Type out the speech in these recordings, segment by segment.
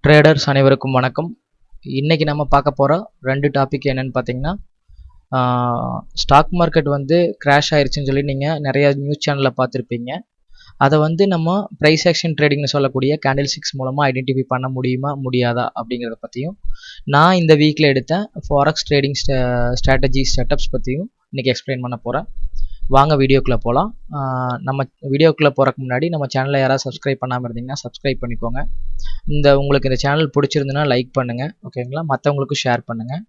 Traders அனைவருக்கும் வணக்கம். இன்னைக்கு நம்ம பார்க்க போகிற ரெண்டு டாபிக் என்னன்னு பார்த்தீங்கன்னா, ஸ்டாக் மார்க்கெட் வந்து கிராஷ் ஆயிடுச்சுன்னு சொல்லி நீங்கள் நிறைய நியூஸ் சேனலில் பார்த்துருப்பீங்க. அதை வந்து நம்ம ப்ரைஸ் ஆக்ஷன் ட்ரேடிங்னு சொல்லக்கூடிய கேண்டில் ஸ்டிக்ஸ் மூலமாக ஐடென்டிஃபை பண்ண முடியுமா முடியாதா அப்படிங்கிறத பற்றியும், நான் இந்த வீக்கில் எடுத்த ஃபாரெக்ஸ் ட்ரேடிங் ஸ்ட்ராட்டஜி செட்டப்ஸ் பற்றியும் இன்றைக்கி எக்ஸ்பிளைன் பண்ண போகிறேன். வாங்க வீடியோக்குள்ளே போகலாம். நம்ம வீடியோக்குள்ளே போகிறக்கு முன்னாடி நம்ம சேனலை யாராவது சப்ஸ்கிரைப் பண்ணாமல் இருந்தீங்கன்னா சப்ஸ்கிரைப் பண்ணிக்கோங்க. உங்களுக்கு இந்த சேனல் பிடிச்சிருந்துன்னா லைக் பண்ணுங்கள், ஓகேங்களா? மற்றவங்களுக்கும் ஷேர் பண்ணுங்கள்.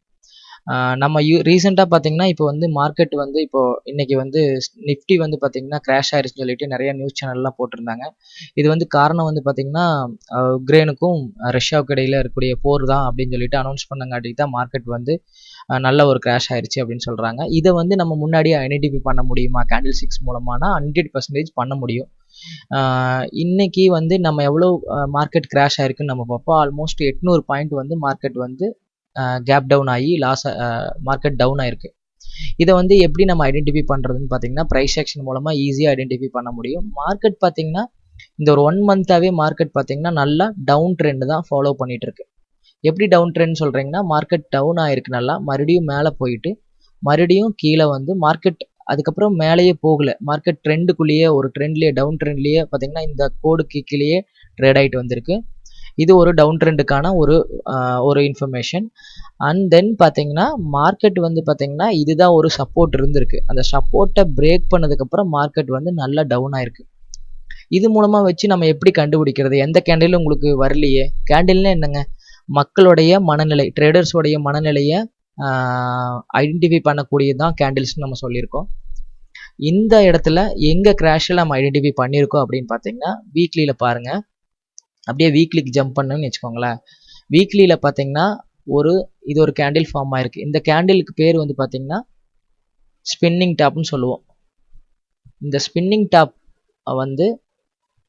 நம்ம ரீசெண்டாக பார்த்தீங்கன்னா இப்போ வந்து மார்க்கெட் வந்து இப்போது இன்றைக்கி வந்து நிஃப்டி வந்து பார்த்திங்கன்னா கிராஷ் ஆயிடுச்சுன்னு சொல்லிட்டு நிறைய நியூஸ் சேனல்லாம் போட்டிருந்தாங்க. இது வந்து காரணம் வந்து பார்த்திங்கன்னா உக்ரைனுக்கும் ரஷ்யாவுக்கு இடையில் இருக்கக்கூடிய போர் தான் அப்படின்னு சொல்லிட்டு அனௌன்ஸ் பண்ணங்காட்டி தான் மார்க்கெட் வந்து நல்ல ஒரு கிராஷ் ஆயிடுச்சு அப்படின்னு சொல்கிறாங்க. இதை வந்து நம்ம முன்னாடியே ஐடென்டிஃபை பண்ண முடியுமா கேண்டில் ஸ்டிக்ஸ் மூலமானா 100% பண்ண முடியும். இன்னைக்கு வந்து நம்ம எவ்வளோ மார்க்கெட் கிராஷ் ஆயிருக்குன்னு நம்ம பார்ப்போம். ஆல்மோஸ்ட் 800 பாயிண்ட் வந்து மார்க்கெட் வந்து கேப் டவுன் ஆகி மார்க்கெட் டவுன் ஆயிருக்கு. இதை வந்து எப்படி நம்ம ஐடென்டிஃபை பண்ணுறதுன்னு பார்த்தீங்கன்னா ப்ரைஸ் ஆக்ஷன் மூலமாக ஈஸியாக ஐடென்டிஃபை பண்ண முடியும். மார்க்கெட் பார்த்தீங்கன்னா இந்த ஒரு 1 மந்த்தாகவே மார்க்கெட் பார்த்தீங்கன்னா நல்லா டவுன் ட்ரெண்ட் தான் ஃபாலோ பண்ணிட்டு இருக்கு. எப்படி டவுன் ட்ரெண்ட் சொல்கிறீங்கன்னா, மார்க்கெட் டவுன் ஆயிருக்கு, நல்லா மறுபடியும் மேலே போயிட்டு மறுபடியும் கீழே வந்து மார்க்கெட் அதுக்கப்புறம் மேலேயே போகல. மார்க்கெட் ட்ரெண்டுக்குள்ளேயே ஒரு ட்ரெண்ட்லேயே டவுன் ட்ரெண்ட்லேயே பார்த்தீங்கன்னா இந்த கோடுக்கு கீழேயே ட்ரேட் ஆகிட்டு வந்திருக்கு. இது ஒரு டவுன் ட்ரெண்டுக்கான ஒரு இன்ஃபர்மேஷன். அண்ட் தென் பார்த்தீங்கன்னா மார்க்கெட் வந்து பார்த்தீங்கன்னா இதுதான் ஒரு சப்போர்ட் இருந்திருக்கு. அந்த சப்போர்ட்டை பிரேக் பண்ணதுக்கப்புறம் மார்க்கெட் வந்து நல்லா டவுன் ஆயிருக்கு. இது மூலமாக வச்சு நம்ம எப்படி கண்டுபிடிக்கிறது? எந்த கேண்டிலும் உங்களுக்கு வரலையே. கேண்டில்னா என்னங்க? மக்களுடைய மனநிலை, ட்ரேடர்ஸோடைய மனநிலையை ஐடென்டிஃபை பண்ணக்கூடியது தான் கேண்டில்ஸ்னு நம்ம சொல்லியிருக்கோம். இந்த இடத்துல எங்கே கிராஷில் நம்ம ஐடென்டிஃபை பண்ணியிருக்கோம் அப்படின்னு பார்த்தீங்கன்னா வீக்லியில் பாருங்கள். அப்படியே வீக்லிக்கு ஜம்ப் பண்ணுன்னு வச்சுக்கோங்களேன். வீக்லியில் பார்த்தீங்கன்னா இது ஒரு கேண்டில் ஃபார்ம் ஆயிருக்கு. இந்த கேண்டிலுக்கு பேர் வந்து பார்த்தீங்கன்னா ஸ்பின்னிங் டாப்னு சொல்லுவோம். இந்த ஸ்பின்னிங் டாப் வந்து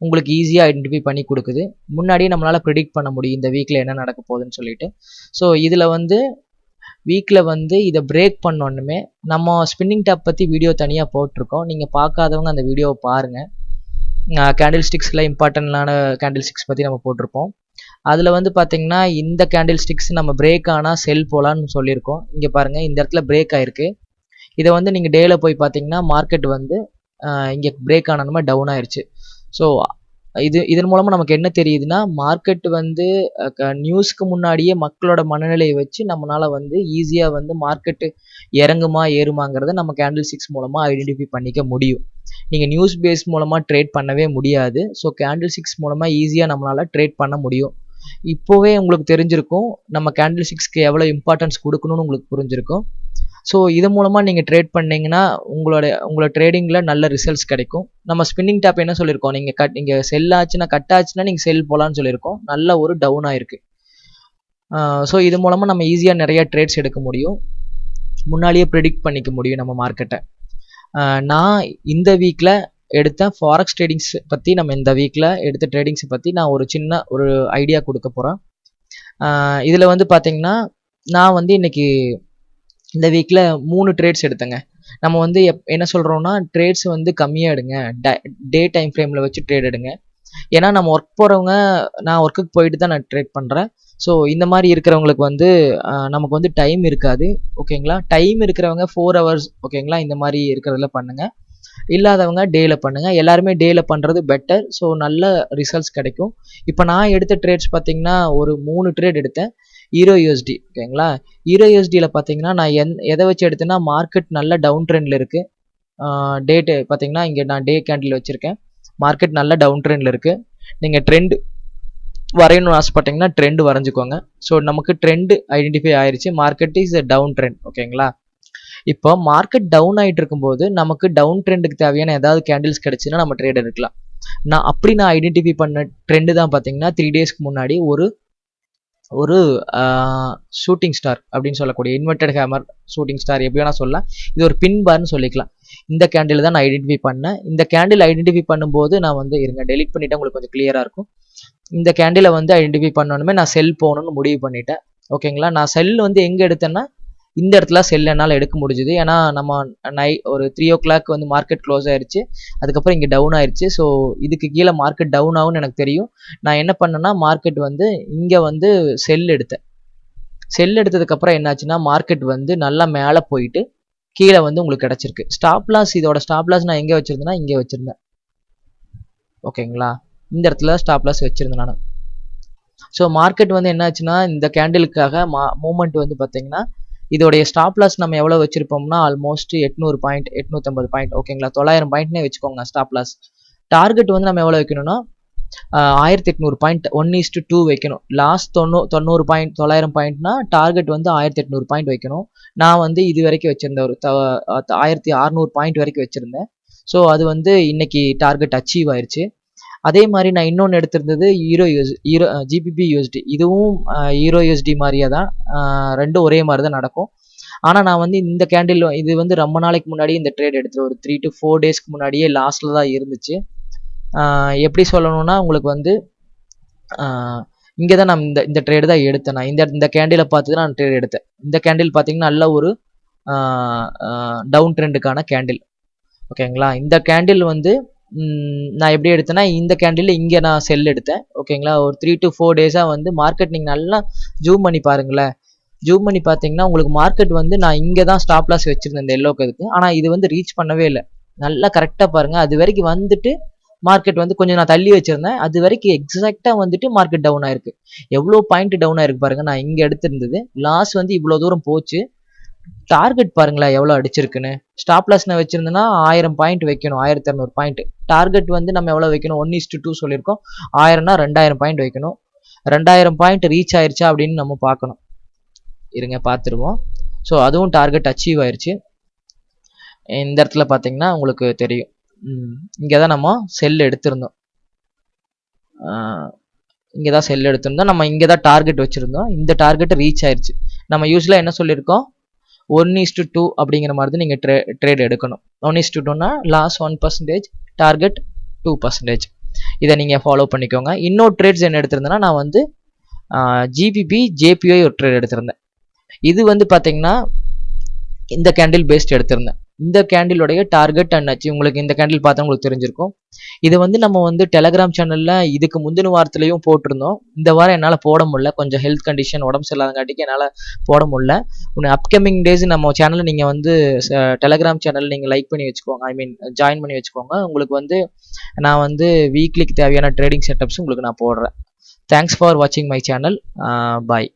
உங்களுக்கு ஈஸியாக ஐடென்டிஃபை பண்ணி கொடுக்குது. முன்னாடியே நம்மளால் ப்ரிடிக்ட் பண்ண முடியும் இந்த வீக்கில் என்ன நடக்க போகுதுன்னு சொல்லிட்டு. ஸோ இதில் வந்து வீக்கில் வந்து இதை பிரேக் பண்ணோன்னுமே நம்ம ஸ்பின்னிங் டாப் பற்றி வீடியோ தனியாக போட்டிருக்கோம். நீங்கள் பார்க்காதவங்க அந்த வீடியோவை பாருங்கள். கேண்டில் ஸ்டிக்ஸில் இம்பார்ட்டண்டான கேண்டில் ஸ்டிக்ஸ் பற்றி நம்ம போட்டிருப்போம். அதில் வந்து பார்த்திங்கன்னா இந்த கேண்டில் ஸ்டிக்ஸ் நம்ம பிரேக் ஆனால் செல் போகலான்னு சொல்லியிருக்கோம். இங்கே பாருங்கள், இந்த இடத்துல பிரேக் ஆகிருக்கு. இதை வந்து நீங்கள் டேயில் போய் பார்த்தீங்கன்னா மார்க்கெட் வந்து இங்கே பிரேக் ஆனதுமே டவுன் ஆயிடுச்சு. ஸோ இதன் மூலமாக நமக்கு என்ன தெரியுதுன்னா மார்க்கெட் வந்து நியூஸ்க்கு முன்னாடியே மக்களோட மனநிலையை வச்சு நம்மளால் வந்து ஈஸியாக வந்து மார்க்கெட்டு இறங்குமா ஏறுமாங்கிறத நம்ம கேண்டில் ஸ்டிக்ஸ் மூலமாக ஐடென்டிஃபை பண்ணிக்க முடியும். நீங்கள் நியூஸ் பேஸ் மூலமாக ட்ரேட் பண்ணவே முடியாது. ஸோ கேண்டில் ஸ்டிக்ஸ் மூலமாக ஈஸியாக நம்மளால் ட்ரேட் பண்ண முடியும். இப்போவே உங்களுக்கு தெரிஞ்சிருக்கும் நம்ம கேண்டில் ஸ்டிக்ஸ்க்கு எவ்வளோ இம்பார்ட்டன்ஸ் கொடுக்கணும்னு உங்களுக்கு புரிஞ்சிருக்கும். ஸோ இது மூலமாக நீங்கள் ட்ரேட் பண்ணிங்கன்னா உங்களோட ட்ரேடிங்கில் நல்ல ரிசல்ட்ஸ் கிடைக்கும். நம்ம ஸ்பின்னிங் டாப் என்ன சொல்லியிருக்கோம், நீங்கள் செல் ஆச்சுன்னா கட் ஆச்சுன்னா நீங்கள் செல் போகலான்னு சொல்லியிருக்கோம். நல்ல ஒரு டவுன் ஆயிருக்கு. ஸோ இது மூலமாக நம்ம ஈஸியாக நிறைய ட்ரேட்ஸ் எடுக்க முடியும். முன்னாடியே ப்ரிடிக்ட் பண்ணிக்க முடியும் நம்ம மார்க்கெட்டை. நான் இந்த வீக்கில் எடுத்த ஃபாரெக்ஸ் ட்ரேடிங்ஸ் பற்றி நம்ம இந்த வீக்கில் எடுத்த ட்ரேடிங்ஸை பற்றி நான் ஒரு சின்ன ஒரு ஐடியா கொடுக்க போகிறேன். இதில் வந்து பார்த்தீங்கன்னா நான் வந்து இன்னைக்கு இந்த வீக்கில் 3 ட்ரேட்ஸ் எடுத்தேங்க. நம்ம வந்து என்ன சொல்கிறோம்னா ட்ரேட்ஸ் வந்து கம்மியாக எடுங்க, டே டைம் ஃப்ரேமில் வச்சு ட்ரேட் எடுங்க. ஏன்னா நம்ம ஒர்க் போகிறவங்க, நான் ஒர்க்குக்கு போயிட்டு தான் நான் ட்ரேட் பண்ணுறேன். ஸோ இந்த மாதிரி இருக்கிறவங்களுக்கு வந்து நமக்கு வந்து டைம் இருக்காது, ஓகேங்களா? டைம் இருக்கிறவங்க 4 hours, ஓகேங்களா, இந்த மாதிரி இருக்கிறதுல பண்ணுங்கள். இல்லாதவங்க டேயில் பண்ணுங்கள். எல்லாருமே டேயில் பண்ணுறது பெட்டர். ஸோ நல்ல ரிசல்ட்ஸ் கிடைக்கும். இப்போ நான் எடுத்த ட்ரேட்ஸ் பார்த்தீங்கன்னா ஒரு 3 ட்ரேட் எடுத்தேன். EURUSD, ஓகேங்களா? EURUSDயில் பார்த்தீங்கன்னா நான் எதை வச்சு எடுத்தேன்னா மார்க்கெட் நல்ல டவுன் ட்ரெண்டில் இருக்குது. டேட்டு பார்த்தீங்கன்னா இங்கே நான் டே கேண்டில் வச்சுருக்கேன். மார்க்கெட் நல்ல டவுன் ட்ரெண்டில் இருக்குது. நீங்கள் ட்ரெண்ட் வரையணும்னு ஆசைப்பட்டீங்கன்னா ட்ரெண்ட் வரைஞ்சிக்கோங்க. ஸோ நமக்கு ட்ரெண்ட் ஐடென்டிஃபை ஆயிடுச்சு. மார்க்கெட் இஸ் டவுன் ட்ரெண்ட், ஓகேங்களா? இப்போ மார்க்கெட் டவுன் ஆகிட்டு இருக்கும்போது நமக்கு டவுன் ட்ரெண்டுக்கு தேவையான ஏதாவது கேண்டில்ஸ் கிடைச்சுன்னா நம்ம ட்ரேட் எடுக்கலாம். நான் ஐடென்டிஃபை பண்ண ட்ரெண்டு தான் பார்த்தீங்கன்னா 3 டேஸ்க்கு முன்னாடி ஒரு ஷூட்டிங் ஸ்டார் அப்படின்னு சொல்லக்கூடிய இன்வெர்டட் ஹேமர் ஷூட்டிங் ஸ்டார், எப்படி வேணா சொல்லலாம். இது ஒரு பின் பார்னு சொல்லிக்கலாம். இந்த கேண்டில் தான் நான் ஐடென்டிஃபை பண்ணேன். இந்த கேண்டில் ஐடென்டிஃபை பண்ணும்போது நான் வந்து டெலிட் பண்ணிவிட்டு உங்களுக்கு கொஞ்சம் கிளியராக இருக்கும். இந்த கேண்டிலை வந்து ஐடென்டிஃபை பண்ணணுமே நான் செல் போகணும்னு முடிவு பண்ணிட்டேன், ஓகேங்களா? நான் செல் வந்து எங்கே எடுத்தேன்னா இந்த இடத்துல செல் என்னால் எடுக்க முடிஞ்சுது. ஏன்னா நம்ம ஒரு 3 o'clock வந்து மார்க்கெட் க்ளோஸ் ஆயிருச்சு. அதுக்கப்புறம் இங்கே டவுன் ஆயிருச்சு. ஸோ இதுக்கு கீழே மார்க்கெட் டவுன் ஆகும்னு எனக்கு தெரியும். நான் என்ன பண்ணேன்னா மார்க்கெட் வந்து இங்கே வந்து செல் எடுத்தேன். செல் எடுத்ததுக்கப்புறம் என்னாச்சுன்னா மார்க்கெட் வந்து நல்லா மேலே போயிட்டு கீழே வந்து உங்களுக்கு கிடச்சிருக்கு. ஸ்டாப் லாஸ், இதோட ஸ்டாப் லாஸ் நான் எங்கே வச்சுருந்தேன்னா இங்கே வச்சுருந்தேன். ஓகேங்களா, இந்த இடத்துல ஸ்டாப் லாஸ் வச்சுருந்தேன் நான். ஸோ மார்க்கெட் வந்து என்னாச்சுன்னா இந்த கேண்டிலுக்காக மூமெண்ட் வந்து பார்த்தீங்கன்னா இதோடைய ஸ்டாப் லாஸ் நம்ம எவ்வளோ வச்சிருப்போம்னா ஆல்மோஸ்ட் 800 பாயிண்ட் 850 பாயிண்ட். ஓகேங்களா, 900 பாயிண்ட்னே வச்சுக்கோங்க ஸ்டாப் லாஸ். டார்கெட் வந்து நம்ம எவ்வளோ வைக்கணும்னா 1800 பாயிண்ட் 1:2 வைக்கணும். லாஸ்ட் 90 பாயிண்ட் 900 பாயிண்ட்னா டார்கெட் வந்து 1800 பாயிண்ட் வைக்கணும். நான் வந்து இது வரைக்கும் வச்சிருந்தேன், ஒரு 1600 பாயிண்ட் வரைக்கும் வச்சிருந்தேன். ஸோ அது வந்து இன்னைக்கு டார்கெட் அச்சீவ் ஆயிடுச்சு. அதே மாதிரி நான் இன்னொன்று எடுத்திருந்தது ஜிபிபி யூஎஸ்டி. இதுவும் ஈரோ யூஎஸ்டி மாதிரியே தான், ரெண்டும் ஒரே மாதிரி தான் நடக்கும். ஆனால் நான் வந்து இந்த கேண்டில் இது வந்து ரொம்ப நாளைக்கு முன்னாடி இந்த ட்ரேட் எடுத்து ஒரு 3 to 4 டேஸ்க்கு முன்னாடியே லாஸ்ட்ல தான் இருந்துச்சு. எப்படி சொல்லணும்னா உங்களுக்கு வந்து இங்கே தான் நான் இந்த ட்ரேடு தான் எடுத்தேன். நான் இந்த கேண்டிலை பார்த்து தான் நான் ட்ரேட் எடுத்தேன். இந்த கேண்டில் பார்த்தீங்கன்னா நல்ல ஒரு டவுன் ட்ரெண்டுக்கான கேண்டில். ஓகேங்களா, இந்த கேண்டில் வந்து நான் எப்படி எடுத்தேன்னா இந்த கேண்டில் இங்கே நான் செல் எடுத்தேன். ஓகேங்களா, ஒரு 3 to 4 டேஸாக வந்து மார்க்கெட் நீங்கள் நல்லா ஜூம் பண்ணி பாருங்களேன். ஜூம் பண்ணி பார்த்தீங்கன்னா உங்களுக்கு மார்க்கெட் வந்து நான் இங்கே தான் ஸ்டாப் லாஸ் வச்சுருந்தேன் இந்த எல்லோ கதுக்கு. ஆனால் இது வந்து ரீச் பண்ணவே இல்லை. நல்லா கரெக்டாக பாருங்கள், அது வரைக்கும் வந்துட்டு மார்க்கெட் வந்து கொஞ்சம் நான் தள்ளி வச்சுருந்தேன். அது வரைக்கும் எக்ஸாக்டாக வந்துட்டு மார்க்கெட் டவுன் ஆயிருக்கு. எவ்வளோ பாயிண்ட் டவுன் ஆயிருக்கு பாருங்கள். நான் இங்கே எடுத்திருந்தது லாஸ் வந்து இவ்வளோ தூரம் போச்சு. டார்கெட் பாருங்களேன் எவ்வளோ அடிச்சிருக்குன்னு. ஸ்டாப் லாஸ் நான் வச்சிருந்தேன்னா 1000 பாயிண்ட் வைக்கணும், 1200 பாயிண்ட். டார்கெட் வந்து நம்ம எவ்வளோ வைக்கணும், 1:2 சொல்லியிருக்கோம். 1000னா 2000 பாயிண்ட் வைக்கணும். 2000 பாயிண்ட் ரீச் ஆயிருச்சா அப்படின்னு நம்ம பார்க்கணும். இருங்க பார்த்துருவோம். ஸோ அதுவும் டார்கெட் அச்சீவ் ஆயிருச்சு. இந்த இடத்துல பார்த்தீங்கன்னா உங்களுக்கு தெரியும், இங்கே தான் நம்ம செல் எடுத்திருந்தோம். இங்கே தான் செல் எடுத்திருந்தோம். நம்ம இங்கே தான் டார்கெட் வச்சுருந்தோம். இந்த டார்கெட் ரீச் ஆயிருச்சு. நம்ம யூஸ்வலாக என்ன சொல்லியிருக்கோம், 1:2 அப்படிங்கிற மாதிரி தான் நீங்கள் ட்ரேட் எடுக்கணும். 1:2னா லாஸ் 1%, டார்கெட் 2%. இதை நீங்கள் ஃபாலோ பண்ணிக்கோங்க. இன்னொரு ட்ரேட்ஸ் என்ன எடுத்திருந்தேன்னா நான் வந்து ஜிபிபி ஜேபிஐ ஒரு ட்ரேட் எடுத்திருந்தேன். இது வந்து பார்த்தீங்கன்னா இந்த கேண்டில் பேஸ்ட் எடுத்திருந்தேன். இந்த கேண்டிலுடைய டார்கெட் அண்ணாச்சு. உங்களுக்கு இந்த கேண்டில் பார்த்தா உங்களுக்கு தெரிஞ்சிருக்கும். இது வந்து நம்ம வந்து டெலகிராம் சேனலில் இதுக்கு முந்தின வாரத்துலையும் போட்டிருந்தோம். இந்த வாரம் என்னால் போட முடியல, கொஞ்சம் ஹெல்த் கண்டிஷன் உடம்பு சரியில்லாதங்காட்டிக்கு என்னால் போட முடியல. உன்னை அப்கமிங் டேஸ் நம்ம சேனலில் நீங்கள் வந்து டெலகிராம் சேனல் நீங்கள் லைக் பண்ணி வச்சுக்கோங்க, ஐ மீன் ஜாயின் பண்ணி வச்சுக்கோங்க. உங்களுக்கு வந்து நான் வந்து வீக்லிக்கு தேவையான ட்ரேடிங் செட்டப்ஸ் உங்களுக்கு நான் போடுறேன். தேங்க்ஸ் ஃபார் வாட்சிங் மை சேனல். பாய்.